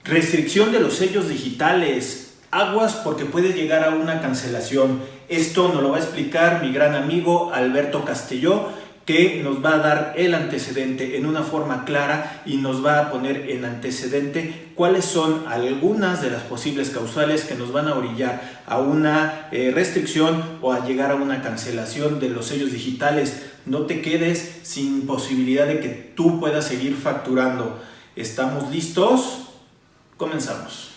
Restricción de los sellos digitales. Aguas porque puede llegar a una cancelación. Esto nos lo va a explicar mi gran amigo Alberto Castelló, que nos va a dar el antecedente en una forma clara y nos va a poner en antecedente cuáles son algunas de las posibles causales que nos van a orillar a una restricción o a llegar a una cancelación de los sellos digitales. No te quedes sin posibilidad de que tú puedas seguir facturando. ¿Estamos listos? Comenzamos.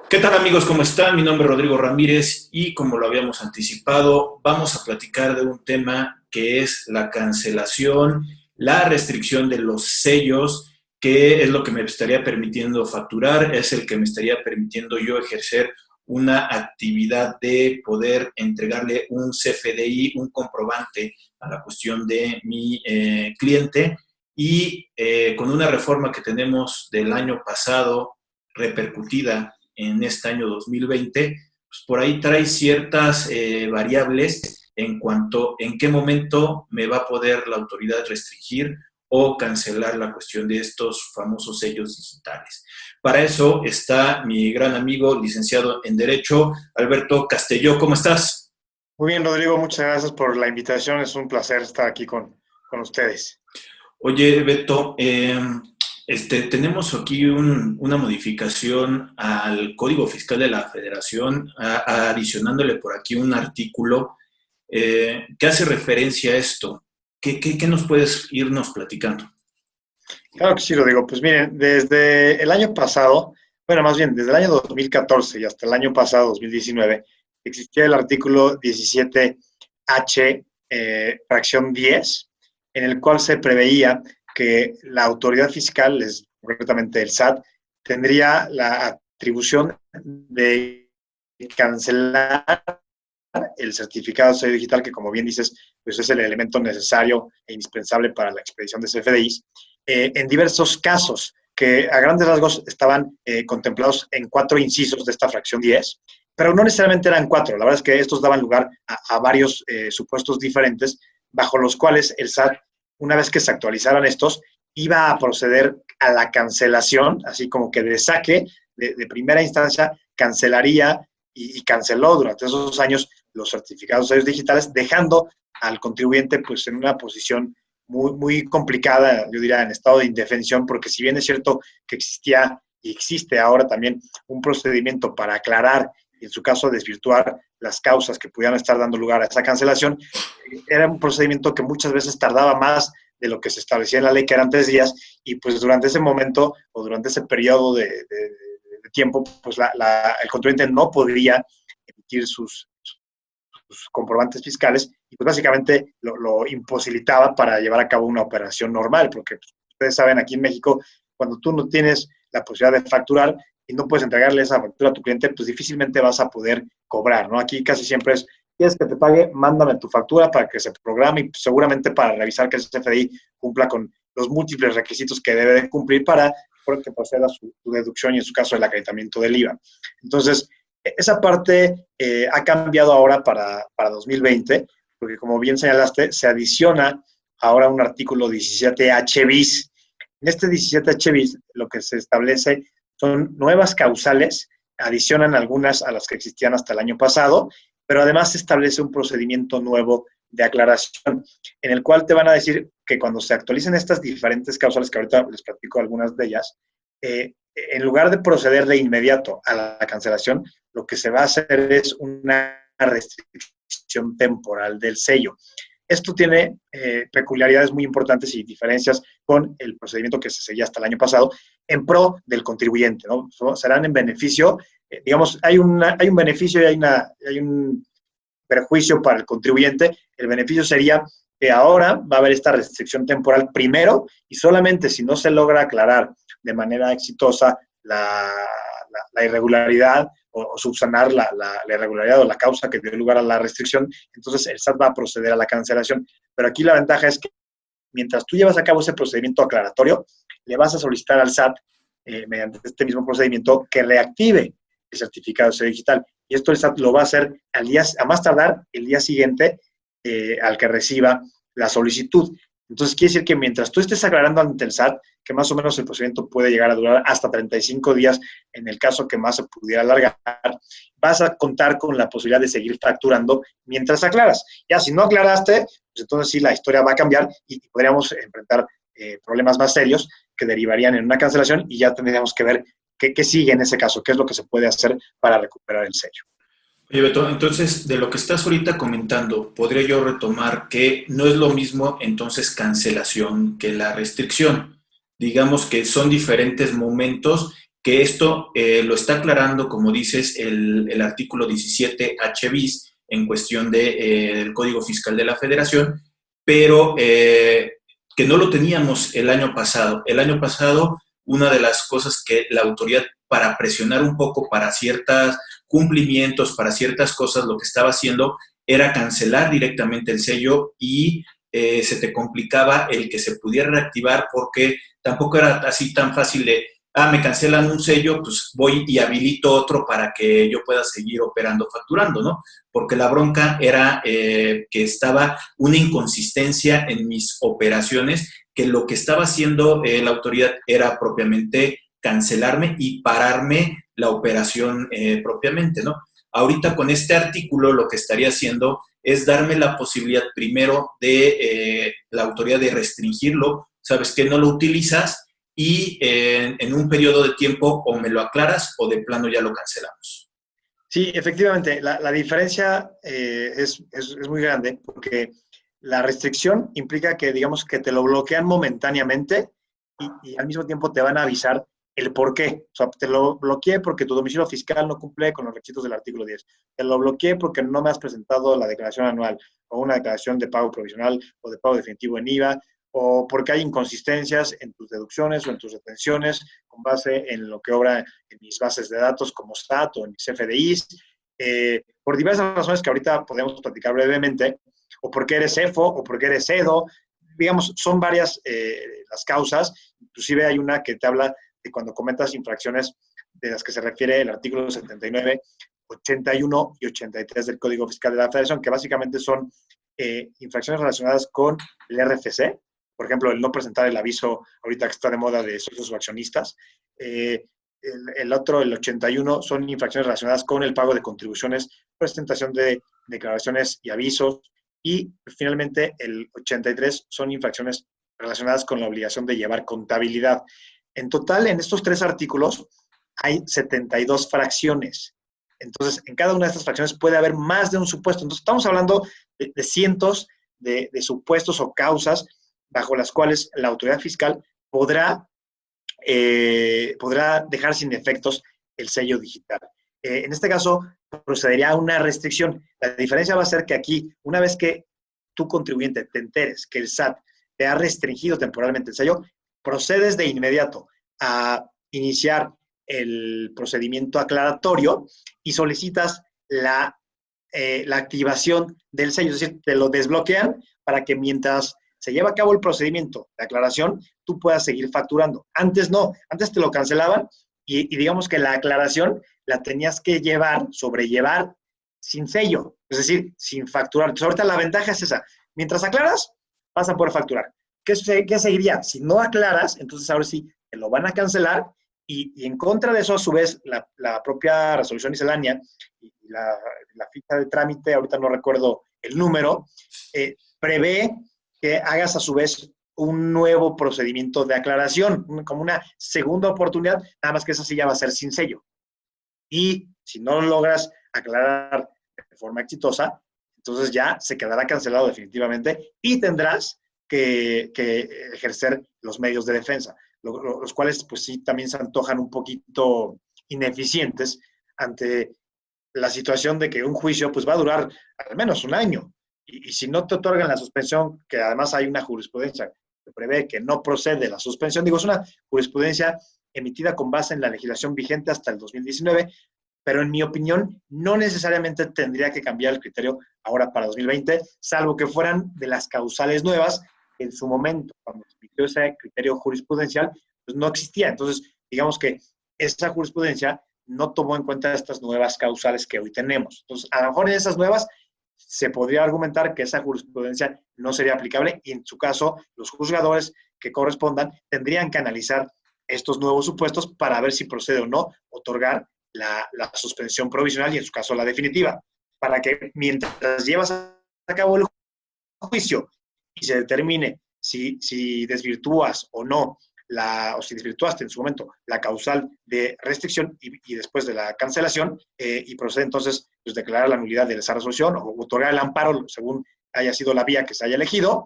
¿Qué tal, amigos? ¿Cómo están? Mi nombre es Rodrigo Ramírez y, como lo habíamos anticipado, vamos a platicar de un tema que es la cancelación, la restricción de los sellos, que es lo que me estaría permitiendo facturar, es el que me estaría permitiendo yo ejercer una actividad de poder entregarle un CFDI, un comprobante a la cuestión de mi cliente, y con una reforma que tenemos del año pasado repercutida en este año 2020, pues por ahí trae ciertas variables en cuanto en qué momento me va a poder la autoridad restringir o cancelar la cuestión de estos famosos sellos digitales. Para eso está mi gran amigo, licenciado en Derecho, Alberto Castelló. ¿Cómo estás? Muy bien, Rodrigo, muchas gracias por la invitación. Es un placer estar aquí con ustedes. Oye, Beto, tenemos aquí una modificación al Código Fiscal de la Federación, adicionándole por aquí un artículo que hace referencia a esto. ¿Qué nos puedes irnos platicando? Claro que sí, Rodrigo. Pues miren, desde el año pasado, bueno, más bien, desde el año 2014 y hasta el año pasado, 2019, existía el artículo 17H, fracción 10, en el cual se preveía que la autoridad fiscal, concretamente el SAT, tendría la atribución de cancelar el certificado de sello digital, que como bien dices, pues es el elemento necesario e indispensable para la expedición de CFDIs, en diversos casos que a grandes rasgos estaban contemplados en 4 incisos de esta fracción 10, pero no necesariamente eran 4. La verdad es que estos daban lugar a varios supuestos diferentes, bajo los cuales el SAT, una vez que se actualizaran estos, iba a proceder a la cancelación, así como que de saque, de primera instancia, cancelaría y canceló durante esos años los certificados de sellos digitales, dejando al contribuyente pues en una posición muy complicada, yo diría, en estado de indefensión, porque si bien es cierto que existía y existe ahora también un procedimiento para aclarar y en su caso desvirtuar las causas que pudieran estar dando lugar a esa cancelación, era un procedimiento que muchas veces tardaba más de lo que se establecía en la ley, que eran 3 días, y pues durante ese momento o durante ese periodo de tiempo, pues el contribuyente no podría emitir sus comprobantes fiscales y pues básicamente lo imposibilitaba para llevar a cabo una operación normal, porque pues, ustedes saben, aquí en México, cuando tú no tienes la posibilidad de facturar y no puedes entregarle esa factura a tu cliente, pues difícilmente vas a poder cobrar, ¿no? Aquí casi siempre es, ¿quieres que te pague? Mándame tu factura para que se programe y pues, seguramente para revisar que ese CFDI cumpla con los múltiples requisitos que debe de cumplir para que proceda su deducción y en su caso el acreditamiento del IVA. Entonces, esa parte ha cambiado ahora para 2020, porque como bien señalaste, se adiciona ahora un artículo 17H bis. En este 17H bis lo que se establece son nuevas causales, adicionan algunas a las que existían hasta el año pasado, pero además se establece un procedimiento nuevo de aclaración, en el cual te van a decir que cuando se actualicen estas diferentes causales, que ahorita les platico algunas de ellas, en lugar de proceder de inmediato a la cancelación, lo que se va a hacer es una restricción temporal del sello. Esto tiene peculiaridades muy importantes y diferencias con el procedimiento que se seguía hasta el año pasado en pro del contribuyente, ¿no? Serán en beneficio, digamos, hay un beneficio y hay un perjuicio para el contribuyente. El beneficio sería que ahora va a haber esta restricción temporal primero y solamente si no se logra aclarar de manera exitosa la irregularidad o subsanar la irregularidad o la causa que dio lugar a la restricción, entonces el SAT va a proceder a la cancelación. Pero aquí la ventaja es que mientras tú llevas a cabo ese procedimiento aclaratorio, le vas a solicitar al SAT, mediante este mismo procedimiento, que reactive el certificado de sello digital. Y esto el SAT lo va a hacer a más tardar el día siguiente al que reciba la solicitud. Entonces, quiere decir que mientras tú estés aclarando ante el SAT, que más o menos el procedimiento puede llegar a durar hasta 35 días en el caso que más se pudiera alargar, vas a contar con la posibilidad de seguir facturando mientras aclaras. Ya, si no aclaraste, pues entonces sí, la historia va a cambiar y podríamos enfrentar problemas más serios que derivarían en una cancelación y ya tendríamos que ver qué sigue en ese caso, qué es lo que se puede hacer para recuperar el sello. Oye, Beto, entonces, de lo que estás ahorita comentando, podría yo retomar que no es lo mismo entonces cancelación que la restricción. Digamos que son diferentes momentos, que esto lo está aclarando, como dices, el artículo 17H bis en cuestión del Código Fiscal de la Federación, pero que no lo teníamos el año pasado. El año pasado, una de las cosas que la autoridad, para presionar un poco para ciertas cumplimientos, para ciertas cosas, lo que estaba haciendo era cancelar directamente el sello y se te complicaba el que se pudiera reactivar porque tampoco era así tan fácil de, me cancelan un sello, pues voy y habilito otro para que yo pueda seguir operando, facturando, ¿no? Porque la bronca era que estaba una inconsistencia en mis operaciones, que lo que estaba haciendo la autoridad era propiamente cancelarme y pararme la operación propiamente, ¿no? Ahorita con este artículo lo que estaría haciendo es darme la posibilidad primero de la autoridad de restringirlo, sabes que no lo utilizas y en un periodo de tiempo o me lo aclaras o de plano ya lo cancelamos. Sí, efectivamente, la diferencia es muy grande porque la restricción implica que, digamos, que te lo bloquean momentáneamente y al mismo tiempo te van a avisar el por qué. O sea, te lo bloqueé porque tu domicilio fiscal no cumple con los requisitos del artículo 10. Te lo bloqueé porque no me has presentado la declaración anual o una declaración de pago provisional o de pago definitivo en IVA, o porque hay inconsistencias en tus deducciones o en tus retenciones con base en lo que obra en mis bases de datos como SAT o en mis FDIs, por diversas razones que ahorita podemos platicar brevemente, o porque eres CEFO o porque eres CEDO, digamos, son varias las causas, inclusive hay una que te habla de cuando cometas infracciones de las que se refiere el artículo 79, 81 y 83 del Código Fiscal de la Federación, que básicamente son infracciones relacionadas con el RFC, por ejemplo, el no presentar el aviso ahorita que está de moda de socios o accionistas. El otro, el 81, son infracciones relacionadas con el pago de contribuciones, presentación de declaraciones y avisos. Y finalmente, el 83 son infracciones relacionadas con la obligación de llevar contabilidad. En total, en estos tres artículos hay 72 fracciones. Entonces, en cada una de estas fracciones puede haber más de un supuesto. Entonces, estamos hablando de cientos de supuestos o causas bajo las cuales la autoridad fiscal podrá dejar sin efectos el sello digital. En este caso, procedería a una restricción. La diferencia va a ser que aquí, una vez que tu contribuyente te enteres que el SAT te ha restringido temporalmente el sello, procedes de inmediato a iniciar el procedimiento aclaratorio y solicitas la activación del sello, es decir, te lo desbloquean para que mientras se lleva a cabo el procedimiento de aclaración, tú puedas seguir facturando. Antes no, antes te lo cancelaban y digamos que la aclaración la tenías que sobrellevar sin sello, es decir, sin facturar. Entonces, ahorita la ventaja es esa. Mientras aclaras, vas a poder facturar. ¿Qué seguiría? Si no aclaras, entonces ahora sí te lo van a cancelar y en contra de eso, a su vez, la propia resolución miscelánea y la ficha de trámite, ahorita no recuerdo el número, prevé que hagas a su vez un nuevo procedimiento de aclaración, como una segunda oportunidad, nada más que esa sí ya va a ser sin sello. Y si no logras aclarar de forma exitosa, entonces ya se quedará cancelado definitivamente y tendrás que ejercer los medios de defensa, los cuales pues sí también se antojan un poquito ineficientes ante la situación de que un juicio pues va a durar al menos un año. Y si no te otorgan la suspensión, que además hay una jurisprudencia que prevé que no procede la suspensión, digo, es una jurisprudencia emitida con base en la legislación vigente hasta el 2019, pero en mi opinión no necesariamente tendría que cambiar el criterio ahora para 2020, salvo que fueran de las causales nuevas que en su momento, cuando se emitió ese criterio jurisprudencial, pues no existía. Entonces, digamos que esa jurisprudencia no tomó en cuenta estas nuevas causales que hoy tenemos. Entonces, a lo mejor en esas nuevas se podría argumentar que esa jurisprudencia no sería aplicable y en su caso los juzgadores que correspondan tendrían que analizar estos nuevos supuestos para ver si procede o no otorgar la suspensión provisional y en su caso la definitiva, para que mientras llevas a cabo el juicio y se determine si desvirtúas o no, o si desvirtuaste en su momento la causal de restricción y después de la cancelación, y procede entonces pues, declarar la nulidad de esa resolución o otorgar el amparo según haya sido la vía que se haya elegido,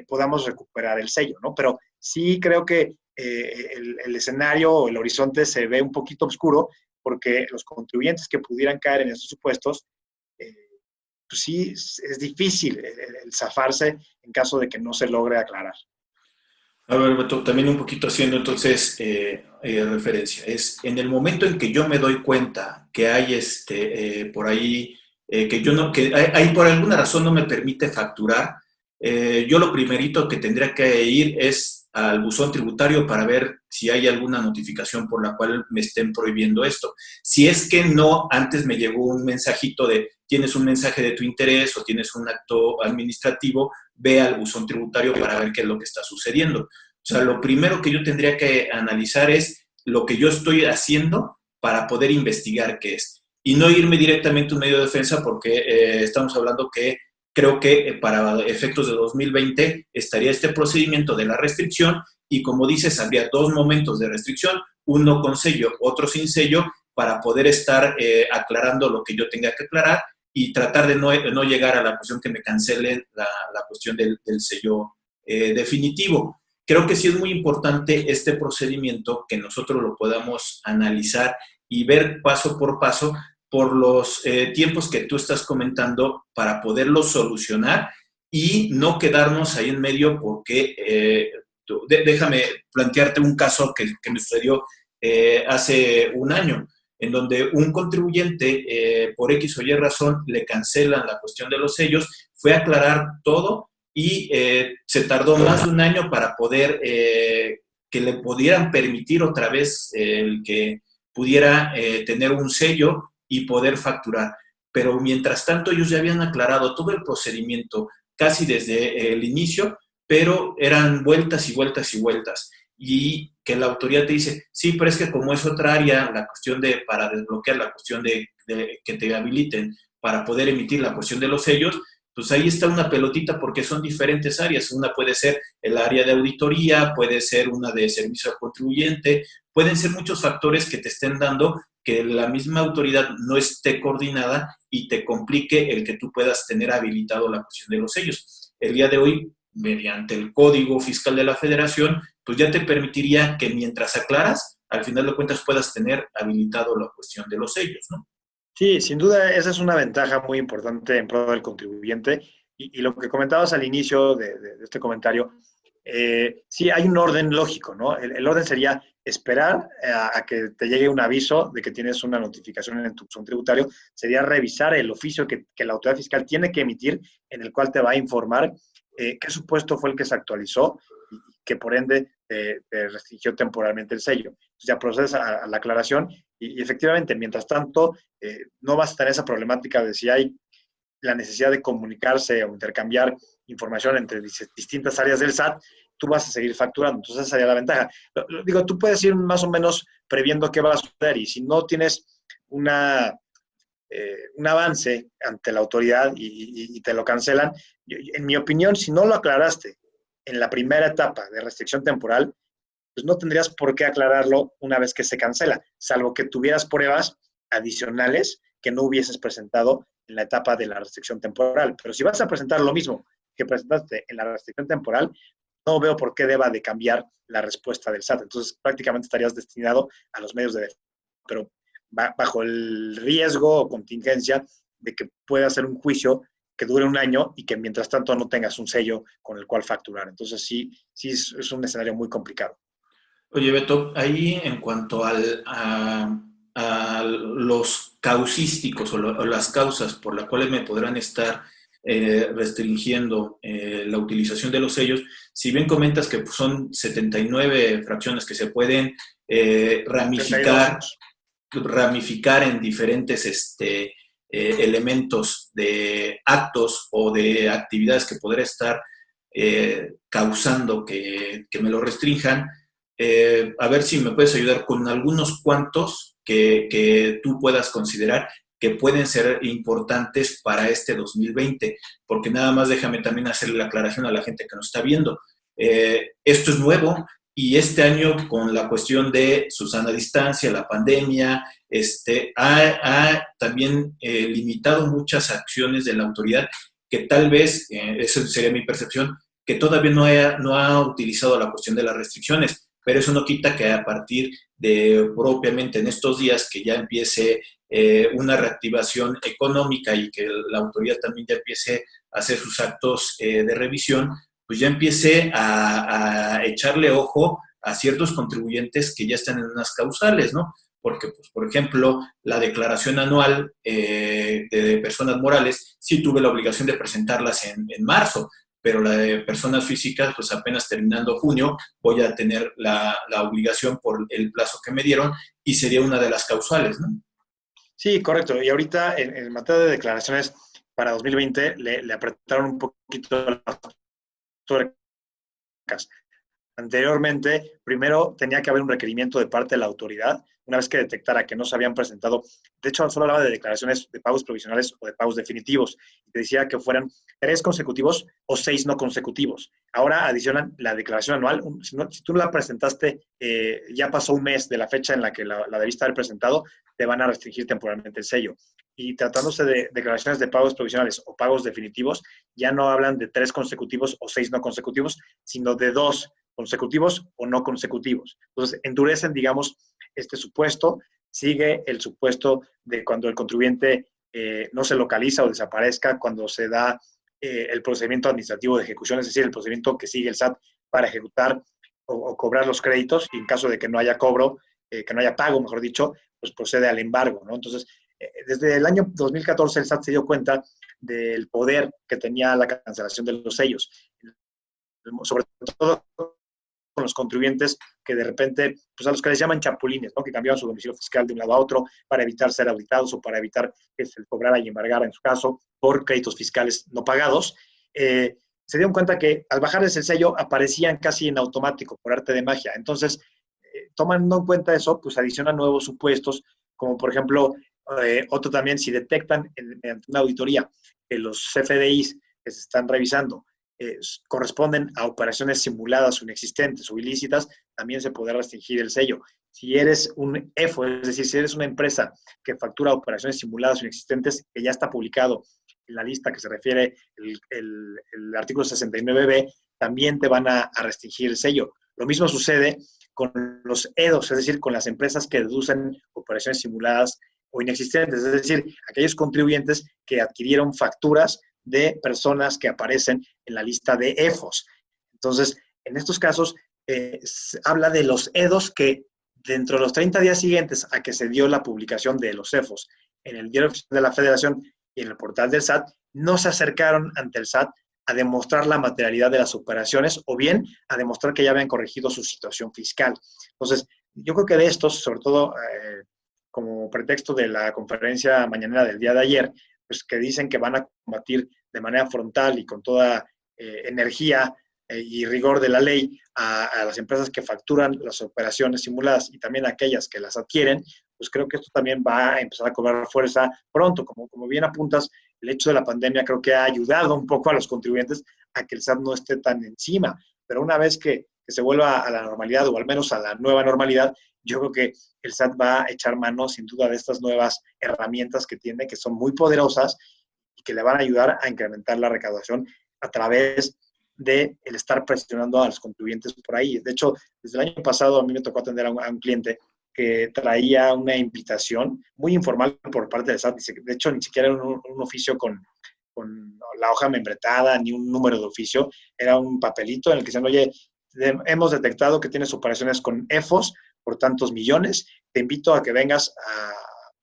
podamos recuperar el sello, ¿no? Pero sí creo que el escenario o el horizonte se ve un poquito oscuro porque los contribuyentes que pudieran caer en estos supuestos, pues sí, es difícil el zafarse en caso de que no se logre aclarar. A ver, Beto, también un poquito haciendo entonces referencia. Es en el momento en que yo me doy cuenta que hay por ahí, que yo no, que hay por alguna razón no me permite facturar, yo lo primerito que tendría que ir es al buzón tributario para ver si hay alguna notificación por la cual me estén prohibiendo esto. Si es que no, antes me llegó un mensajito de tienes un mensaje de tu interés o tienes un acto administrativo, ve al buzón tributario para ver qué es lo que está sucediendo. O sea, lo primero que yo tendría que analizar es lo que yo estoy haciendo para poder investigar qué es. Y no irme directamente a un medio de defensa porque estamos hablando que creo que para efectos de 2020 estaría este procedimiento de la restricción y como dices, habría dos momentos de restricción, uno con sello, otro sin sello, para poder estar aclarando lo que yo tenga que aclarar y tratar de no llegar a la cuestión que me cancelen la cuestión del sello definitivo. Creo que sí es muy importante este procedimiento, que nosotros lo podamos analizar y ver paso por los tiempos que tú estás comentando para poderlo solucionar y no quedarnos ahí en medio porque, déjame plantearte un caso que me sucedió hace un año, en donde un contribuyente, por X o Y razón, le cancelan la cuestión de los sellos, fue a aclarar todo y se tardó más de un año para poder que le pudieran permitir otra vez el que pudiera tener un sello y poder facturar. Pero mientras tanto ellos ya habían aclarado todo el procedimiento casi desde el inicio, pero eran vueltas y vueltas y vueltas. Y que la autoridad te dice, sí, pero es que como es otra área, la cuestión para desbloquear la cuestión de que te habiliten para poder emitir la cuestión de los sellos, pues ahí está una pelotita porque son diferentes áreas. Una puede ser el área de auditoría, puede ser una de servicio al contribuyente, pueden ser muchos factores que te estén dando que la misma autoridad no esté coordinada y te complique el que tú puedas tener habilitado la cuestión de los sellos. El día de hoy, mediante el Código Fiscal de la Federación, pues ya te permitiría que mientras aclaras, al final de cuentas puedas tener habilitado la cuestión de los sellos, ¿no? Sí, sin duda esa es una ventaja muy importante en pro del contribuyente. Y lo que comentabas al inicio de este comentario, sí hay un orden lógico, ¿no? El orden sería esperar a que te llegue un aviso de que tienes una notificación en tu buzón tributario, sería revisar el oficio que la autoridad fiscal tiene que emitir, en el cual te va a informar qué supuesto fue el que se actualizó y que por ende restringió temporalmente el sello. Entonces ya procedes a la aclaración y efectivamente, mientras tanto, no vas a tener esa problemática de si hay la necesidad de comunicarse o intercambiar información entre distintas áreas del SAT, tú vas a seguir facturando. Entonces, esa sería la ventaja. Digo, tú puedes ir más o menos previendo qué va a suceder y si no tienes un avance ante la autoridad y te lo cancelan, en mi opinión, si no lo aclaraste en la primera etapa de restricción temporal, pues no tendrías por qué aclararlo una vez que se cancela, salvo que tuvieras pruebas adicionales que no hubieses presentado en la etapa de la restricción temporal. Pero si vas a presentar lo mismo que presentaste en la restricción temporal, no veo por qué deba de cambiar la respuesta del SAT. Entonces, prácticamente estarías destinado a los medios de defensa, pero bajo el riesgo o contingencia de que pueda hacer un juicio que dure un año y que mientras tanto no tengas un sello con el cual facturar. Entonces, sí es un escenario muy complicado. Oye, Beto, ahí en cuanto a los causísticos o las causas por las cuales me podrán estar restringiendo la utilización de los sellos, si bien comentas que son 79 fracciones que se pueden ramificar 32. ramificar en diferentes elementos de actos o de actividades que podría estar causando que me lo restrinjan. A ver si me puedes ayudar con algunos cuantos que tú puedas considerar que pueden ser importantes para este 2020, porque nada más déjame también hacerle la aclaración a la gente que nos está viendo. Esto es nuevo y este año con la cuestión de Susana Distancia, la pandemia, ha también limitado muchas acciones de la autoridad que tal vez, eso sería mi percepción, que todavía no ha utilizado la cuestión de las restricciones, pero eso no quita que a partir de propiamente en estos días que ya empiece una reactivación económica y que la autoridad también ya empiece a hacer sus actos de revisión, pues ya empiece a echarle ojo a ciertos contribuyentes que ya están en unas causales, ¿no? Porque, pues, por ejemplo, la declaración anual de personas morales, sí tuve la obligación de presentarlas en marzo, pero la de personas físicas, pues apenas terminando junio, voy a tener la obligación por el plazo que me dieron y sería una de las causales, ¿no? Sí, correcto. Y ahorita en materia de declaraciones para 2020 le apretaron un poquito las tuercas. Anteriormente, primero tenía que haber un requerimiento de parte de la autoridad, una vez que detectara que no se habían presentado, de hecho, solo hablaba de declaraciones de pagos provisionales o de pagos definitivos, y te decía que fueran 3 consecutivos o 6 no consecutivos. Ahora adicionan la declaración anual, si tú la presentaste, ya pasó un mes de la fecha en la que la debiste haber presentado, te van a restringir temporalmente el sello. Y tratándose de declaraciones de pagos provisionales o pagos definitivos, ya no hablan de 3 consecutivos o 6 no consecutivos, sino de 2 consecutivos o no consecutivos. Entonces, endurecen, digamos, este supuesto, sigue el supuesto de cuando el contribuyente no se localiza o desaparezca, cuando se da el procedimiento administrativo de ejecución, es decir, el procedimiento que sigue el SAT para ejecutar o cobrar los créditos, y en caso de que no haya cobro, que no haya pago, mejor dicho, pues procede al embargo, ¿no? Entonces, desde el año 2014 el SAT se dio cuenta del poder que tenía la cancelación de los sellos, sobre todo con los contribuyentes que de repente, pues a los que les llaman chapulines, ¿no? Que cambiaban su domicilio fiscal de un lado a otro para evitar ser auditados o para evitar que se les cobrara y embargara, en su caso, por créditos fiscales no pagados. Se dieron cuenta que al bajarles el sello aparecían casi en automático, por arte de magia. Entonces, tomando en cuenta eso, pues adicionan nuevos supuestos, como por ejemplo, otro también, si detectan en una auditoría que los CFDIs que se están revisando corresponden a operaciones simuladas o inexistentes o ilícitas, también se podrá restringir el sello. Si eres un EFO, es decir, si eres una empresa que factura operaciones simuladas o inexistentes, que ya está publicado en la lista que se refiere el artículo 69B, también te van a restringir el sello. Lo mismo sucede con los EDOs, es decir, con las empresas que deducen operaciones simuladas o inexistentes, es decir, aquellos contribuyentes que adquirieron facturas de personas que aparecen en la lista de EFOS. Entonces, en estos casos, habla de los EDOS que dentro de los 30 días siguientes a que se dio la publicación de los EFOS en el Diario Oficial de la Federación y en el portal del SAT, no se acercaron ante el SAT a demostrar la materialidad de las operaciones o bien a demostrar que ya habían corregido su situación fiscal. Entonces, yo creo que de estos, sobre todo como pretexto de la conferencia mañanera del día de ayer, pues que dicen que van a combatir de manera frontal y con toda energía y rigor de la ley a las empresas que facturan las operaciones simuladas y también a aquellas que las adquieren, pues creo que esto también va a empezar a cobrar fuerza pronto. Como bien apuntas, el hecho de la pandemia creo que ha ayudado un poco a los contribuyentes a que el SAT no esté tan encima, pero una vez que se vuelva a la normalidad o al menos a la nueva normalidad, yo creo que el SAT va a echar mano sin duda de estas nuevas herramientas que tiene, que son muy poderosas y que le van a ayudar a incrementar la recaudación a través de el estar presionando a los contribuyentes por ahí. De hecho, desde el año pasado a mí me tocó atender a un cliente que traía una invitación muy informal por parte del SAT. De hecho, ni siquiera era un oficio con la hoja membretada ni un número de oficio. Era un papelito en el que decían, oye, hemos detectado que tienes operaciones con EFOS por tantos millones. Te invito a que vengas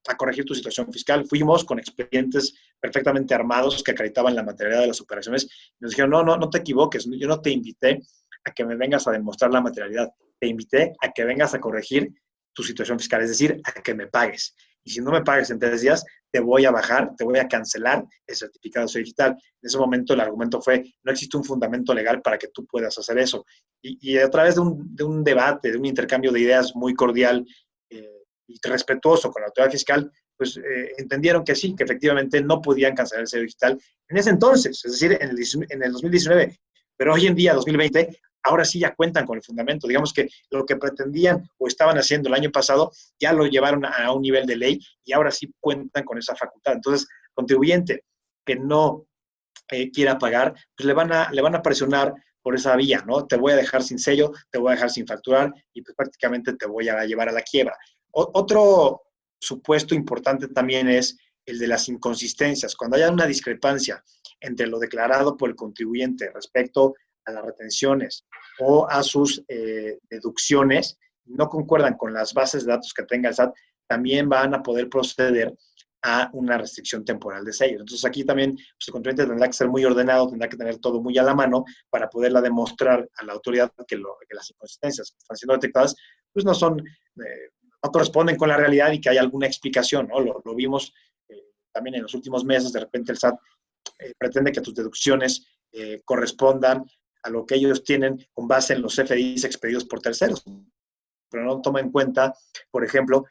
a corregir tu situación fiscal. Fuimos con expedientes perfectamente armados que acreditaban la materialidad de las operaciones. Nos dijeron, no te equivoques, yo no te invité a que me vengas a demostrar la materialidad, te invité a que vengas a corregir tu situación fiscal, es decir, a que me pagues. Y si no me pagues en 3 días, te voy a bajar, te voy a cancelar el certificado de sello digital. En ese momento el argumento fue, no existe un fundamento legal para que tú puedas hacer eso. Y a través de un debate, de un intercambio de ideas muy cordial y respetuoso con la autoridad fiscal, pues entendieron que sí, que efectivamente no podían cancelar el sello digital en ese entonces, es decir, en el 2019. Pero hoy en día, 2020, ahora sí ya cuentan con el fundamento. Digamos que lo que pretendían o estaban haciendo el año pasado ya lo llevaron a un nivel de ley y ahora sí cuentan con esa facultad. Entonces, contribuyente que no quiera pagar, pues le van a presionar por esa vía, ¿no? Te voy a dejar sin sello, te voy a dejar sin facturar y pues prácticamente te voy a llevar a la quiebra. Otro supuesto importante también es el de las inconsistencias. Cuando haya una discrepancia entre lo declarado por el contribuyente respecto a las retenciones o a sus deducciones, no concuerdan con las bases de datos que tenga el SAT, también van a poder proceder a una restricción temporal de sellos. Entonces aquí también pues, el contribuyente tendrá que ser muy ordenado, tendrá que tener todo muy a la mano para poderla demostrar a la autoridad que las inconsistencias que están siendo detectadas pues no son, no corresponden con la realidad y que hay alguna explicación, ¿no? Lo vimos también en los últimos meses, de repente el SAT pretende que tus deducciones correspondan a lo que ellos tienen con base en los CFDIs expedidos por terceros, pero no toma en cuenta, por ejemplo,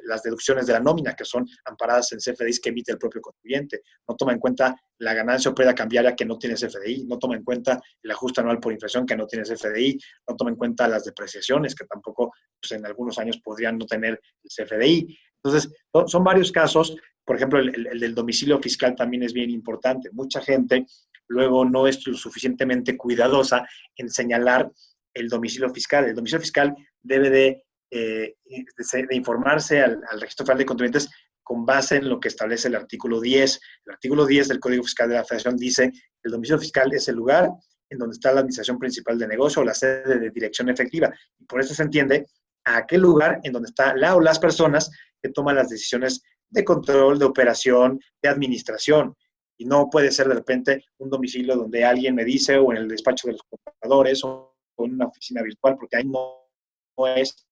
las deducciones de la nómina, que son amparadas en CFDIs que emite el propio contribuyente. No toma en cuenta la ganancia o pérdida cambiaria que no tiene CFDI, no toma en cuenta el ajuste anual por inflación que no tiene CFDI, no toma en cuenta las depreciaciones que tampoco pues, en algunos años podrían no tener el CFDI. Entonces, son varios casos. Por ejemplo, el del domicilio fiscal también es bien importante. Mucha gente luego no es lo suficientemente cuidadosa en señalar el domicilio fiscal. El domicilio fiscal debe de informarse al Registro Federal de Contribuyentes con base en lo que establece el artículo 10. El artículo 10 del Código Fiscal de la Federación dice que el domicilio fiscal es el lugar en donde está la administración principal de negocio o la sede de dirección efectiva. Y por eso se entiende a aquel lugar en donde está la o las personas que toman las decisiones de control, de operación, de administración. Y no puede ser de repente un domicilio donde alguien me dice o en el despacho de los contadores o en una oficina virtual, porque ahí no es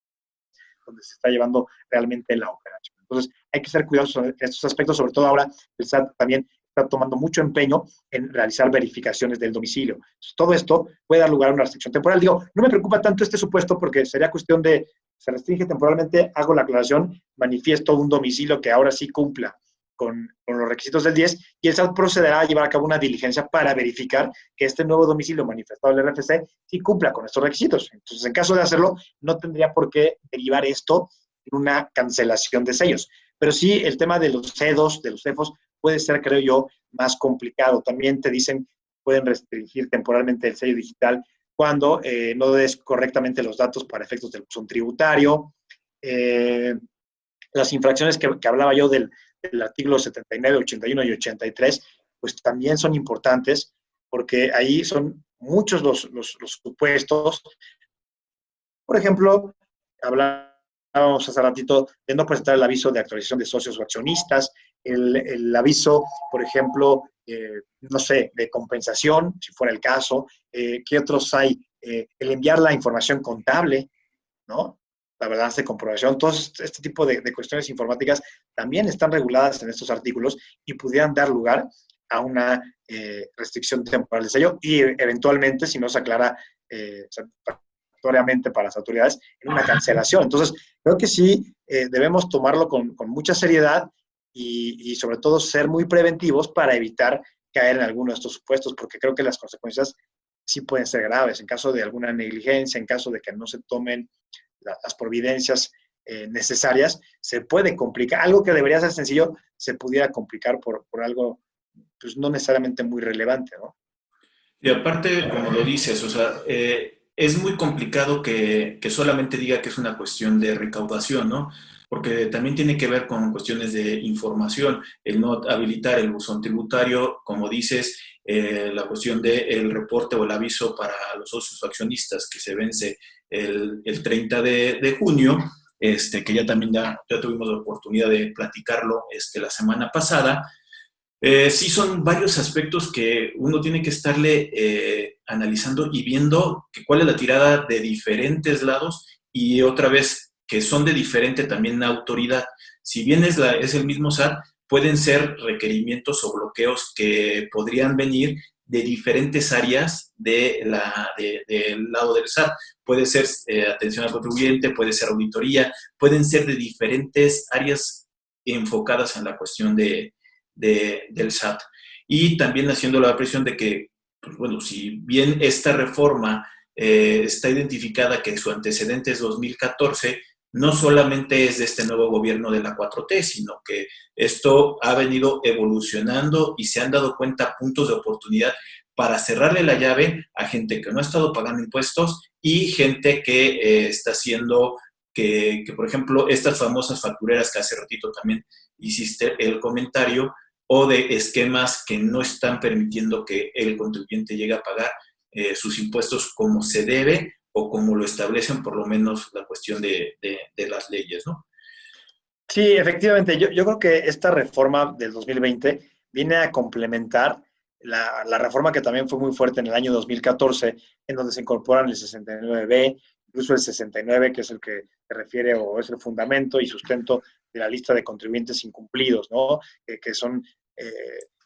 donde se está llevando realmente la operación. Entonces, hay que ser cuidadosos en estos aspectos, sobre todo ahora el SAT también está tomando mucho empeño en realizar verificaciones del domicilio. Entonces, todo esto puede dar lugar a una restricción temporal. Digo, no me preocupa tanto este supuesto porque sería cuestión de, se restringe temporalmente, hago la aclaración, manifiesto un domicilio que ahora sí cumpla con los requisitos del 10 y el SAT procederá a llevar a cabo una diligencia para verificar que este nuevo domicilio manifestado del RFC sí cumpla con estos requisitos. Entonces, en caso de hacerlo, no tendría por qué derivar esto en una cancelación de sellos. Pero sí, el tema de los CEDOS, de los CEFOS, puede ser, creo yo, más complicado. También te dicen, pueden restringir temporalmente el sello digital cuando no des correctamente los datos para efectos del buzón tributario. Las infracciones que hablaba yo del artículo 79, 81 y 83, pues también son importantes porque ahí son muchos los supuestos. Por ejemplo, hablábamos hace ratito de no presentar el aviso de actualización de socios o accionistas, el aviso, por ejemplo, no sé, de compensación, si fuera el caso. ¿Qué otros hay? El enviar la información contable, ¿no? La balanza de comprobación, todo este tipo de cuestiones informáticas también están reguladas en estos artículos y pudieran dar lugar a una restricción temporal de sello y eventualmente, si no se aclara satisfactoriamente para las autoridades, en una cancelación. Entonces, creo que sí debemos tomarlo con mucha seriedad y sobre todo ser muy preventivos para evitar caer en alguno de estos supuestos, porque creo que las consecuencias sí pueden ser graves en caso de alguna negligencia, en caso de que no se tomen las providencias necesarias, se puede complicar. Algo que debería ser sencillo se pudiera complicar por algo pues, no necesariamente muy relevante, ¿no? Y aparte, como lo dices, o sea, es muy complicado que solamente diga que es una cuestión de recaudación, ¿no? Porque también tiene que ver con cuestiones de información, el no habilitar el buzón tributario, como dices, la cuestión del reporte o el aviso para los socios accionistas que se vence el 30 de junio, que ya también ya tuvimos la oportunidad de platicarlo la semana pasada. Sí, son varios aspectos que uno tiene que estarle analizando y viendo cuál es la tirada de diferentes lados y otra vez que son de diferente también autoridad. Si bien es el mismo SAT, pueden ser requerimientos o bloqueos que podrían venir de diferentes áreas del lado del SAT. Puede ser atención al contribuyente, puede ser auditoría, pueden ser de diferentes áreas enfocadas en la cuestión del SAT. Y también haciendo la presión de que, pues bueno, si bien esta reforma está identificada que su antecedente es 2014, no solamente es de este nuevo gobierno de la 4T, sino que esto ha venido evolucionando y se han dado cuenta puntos de oportunidad para cerrarle la llave a gente que no ha estado pagando impuestos y gente que está haciendo que, por ejemplo, estas famosas factureras que hace ratito también hiciste el comentario, o de esquemas que no están permitiendo que el contribuyente llegue a pagar sus impuestos como se debe o como lo establecen por lo menos la cuestión de las leyes, ¿no? Sí, efectivamente. Yo creo que esta reforma del 2020 viene a complementar la reforma que también fue muy fuerte en el año 2014, en donde se incorporan el 69B, incluso el 69, que es el que se refiere o es el fundamento y sustento de la lista de contribuyentes incumplidos, ¿no? Que son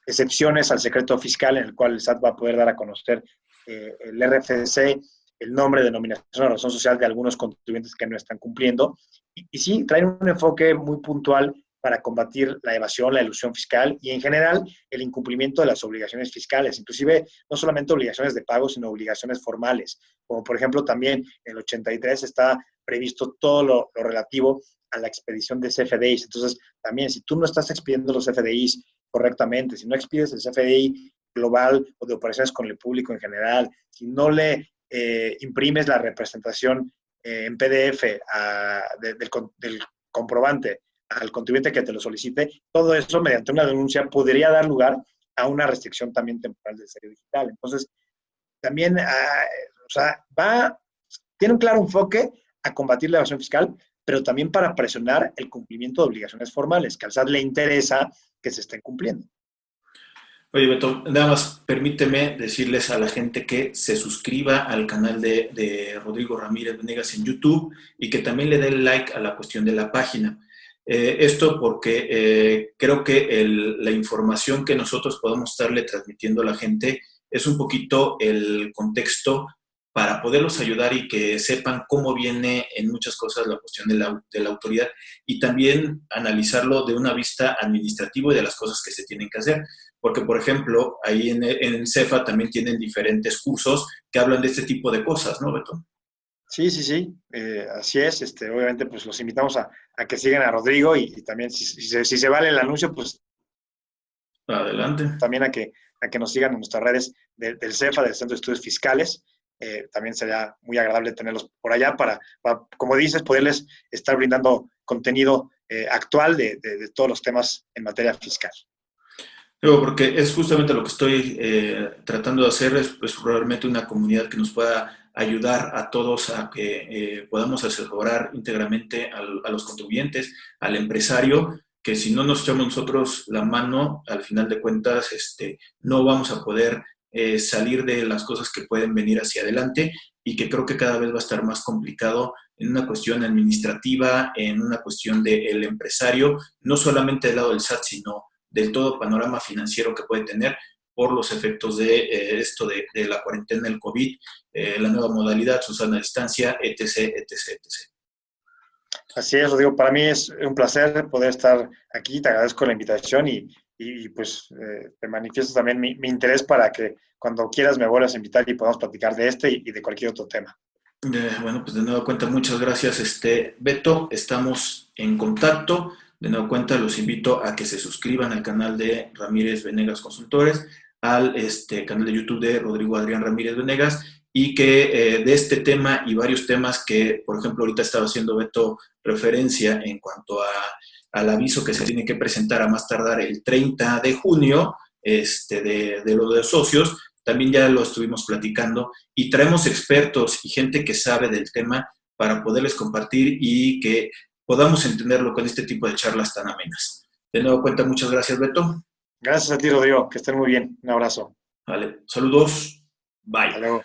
excepciones al secreto fiscal en el cual el SAT va a poder dar a conocer el RFC, el nombre, denominación o razón social de algunos contribuyentes que no están cumpliendo. Y sí, traen un enfoque muy puntual para combatir la evasión, la elusión fiscal y en general el incumplimiento de las obligaciones fiscales, inclusive no solamente obligaciones de pago, sino obligaciones formales, como por ejemplo también en el 83 está previsto todo lo relativo a la expedición de CFDIs. Entonces, también si tú no estás expidiendo los CFDIs correctamente, si no expides el CFDI global o de operaciones con el público en general, si no le imprimes la representación en PDF del comprobante al contribuyente que te lo solicite, todo eso mediante una denuncia podría dar lugar a una restricción también temporal del sello digital. Entonces, también, o sea, tiene un claro enfoque a combatir la evasión fiscal, pero también para presionar el cumplimiento de obligaciones formales, que al SAT le interesa que se estén cumpliendo. Oye, Beto, nada más permíteme decirles a la gente que se suscriba al canal de Rodrigo Ramírez Venegas en YouTube y que también le dé like a la cuestión de la página. Esto porque creo que la información que nosotros podemos estarle transmitiendo a la gente es un poquito el contexto para poderlos ayudar y que sepan cómo viene en muchas cosas la cuestión de la autoridad y también analizarlo de una vista administrativa y de las cosas que se tienen que hacer. Porque, por ejemplo, ahí en CEFA también tienen diferentes cursos que hablan de este tipo de cosas, ¿no, Beto? Sí, sí, sí, así es. Obviamente, pues los invitamos a que sigan a Rodrigo y también, si se vale el anuncio, pues Adelante. también a que nos sigan en nuestras redes del CEFA, del Centro de Estudios Fiscales. También sería muy agradable tenerlos por allá para, como dices, poderles estar brindando contenido actual de todos los temas en materia fiscal. Digo, porque es justamente lo que estoy tratando de hacer, es pues, realmente una comunidad que nos pueda ayudar a todos a que podamos asesorar íntegramente a los contribuyentes, al empresario, que si no nos echamos nosotros la mano, al final de cuentas, no vamos a poder salir de las cosas que pueden venir hacia adelante y que creo que cada vez va a estar más complicado en una cuestión administrativa, en una cuestión del empresario, no solamente del lado del SAT, sino del todo panorama financiero que puede tener por los efectos de esto de la cuarentena del COVID, la nueva modalidad, su sana distancia, etc., etc., etc. Así es, Rodrigo. Para mí es un placer poder estar aquí. Te agradezco la invitación y pues te manifiesto también mi interés para que cuando quieras me vuelvas a invitar y podamos platicar de este y de cualquier otro tema. Bueno, pues de nueva cuenta, muchas gracias, Beto. Estamos en contacto. De nueva cuenta, los invito a que se suscriban al canal de Ramírez Venegas Consultores, al canal de YouTube de Rodrigo Adrián Ramírez Venegas, y que de este tema y varios temas que, por ejemplo, ahorita estaba haciendo Beto referencia en cuanto al aviso que se tiene que presentar a más tardar el 30 de junio de lo de socios, también ya lo estuvimos platicando y traemos expertos y gente que sabe del tema para poderles compartir y que podamos entenderlo con este tipo de charlas tan amenas. De nuevo cuenta, muchas gracias, Beto. Gracias a ti, Rodrigo. Que estén muy bien. Un abrazo. Vale, saludos. Bye. Hasta luego.